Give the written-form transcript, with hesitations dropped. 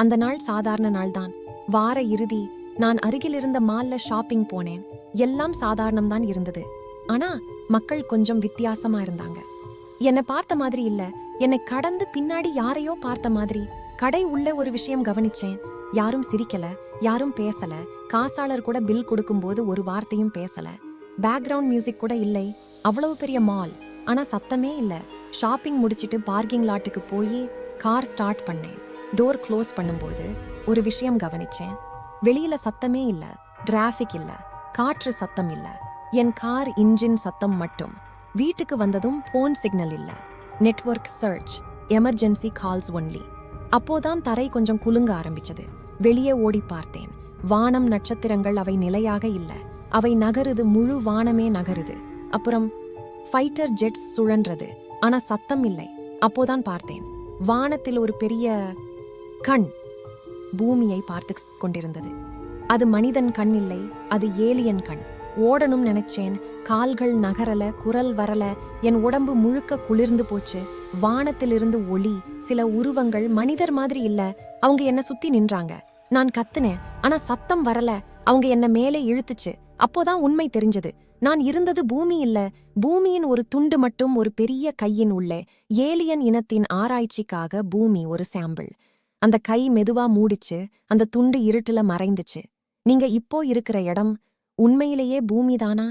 அந்த நாள் சாதாரண நாள்தான். வார இறுதி. நான் அருகில் இருந்த மால்ல ஷாப்பிங் போனேன். எல்லாம் சாதாரணம்தான் இருந்தது. ஆனா மக்கள் கொஞ்சம் வித்தியாசமா இருந்தாங்க. என்னை பார்த்த மாதிரி இல்ல, என்னை கடந்து பின்னாடி யாரையோ பார்த்த மாதிரி. கடை உள்ள ஒரு விஷயம் கவனிச்சேன். யாரும் சிரிக்கல, யாரும் பேசல. காசாளர் கூட பில் கொடுக்கும்போது ஒரு வார்த்தையும் பேசல. பேக்ரவுண்ட் மியூசிக் கூட இல்லை. அவ்வளவு பெரிய மால், ஆனா சத்தமே இல்ல. ஷாப்பிங் முடிச்சிட்டு பார்க்கிங் லாட்டுக்கு போய் கார் ஸ்டார்ட் பண்ணேன். டோர் க்ளோஸ் பண்ணும்போது ஒரு விஷயம் கவனிச்சேன். வெளியில சத்தமே இல்ல, டிராஃபிக் இல்ல, காற்று சத்தம் இல்ல. என் கார் இன்ஜின் சத்தம் மட்டும். வீட்டுக்கு வந்ததும் போன் சிக்னல் இல்ல. Network search, emergency calls only. அப்போதான் தரை கொஞ்சம் குலுங்க ஆரம்பிச்சது. வெளியே ஓடி பார்த்தேன். வானம், நட்சத்திரங்கள் அவை நிலையாக இல்ல. அவை நகருது, முழு வானமே நகருது. அப்புறம் ஃபைட்டர் ஜெட்ஸ் சுழன்றது, ஆனா சத்தம் இல்லை. அப்போதான் பார்த்தேன், வானத்தில் ஒரு பெரிய கண் பூமியை பார்த்து கொண்டிருந்தது. அது மனிதன் கண் இல்லை, அது ஏலியன் கண். ஓடணும் நினைச்சேன், கால்கள் நகரல, குரல் வரல. என் உடம்பு முழுக்க குளிர்ந்து போச்சு. வானத்திலிருந்து ஒளி, சில உருவங்கள் மனிதர் மாதிரி இல்ல. அவங்க என்ன சுத்தி நின்றாங்க. நான் கத்துனேன், ஆனா சத்தம் வரல. அவங்க என்ன மேலே இழுத்துச்சு. அப்போதான் உண்மை தெரிஞ்சது. நான் இருந்தது பூமி இல்ல, பூமியின் ஒரு துண்டு மட்டும், ஒரு பெரிய கையின் உள்ளே. ஏலியன் இனத்தின் ஆராய்ச்சிக்காக பூமி ஒரு சாம்பிள். அந்த கை மெதுவா மூடிச்சு, அந்த துண்டு இருட்டுல மறைந்துச்சு. நீங்க இப்போ இருக்கிற இடம் உண்மையிலேயே பூமிதானா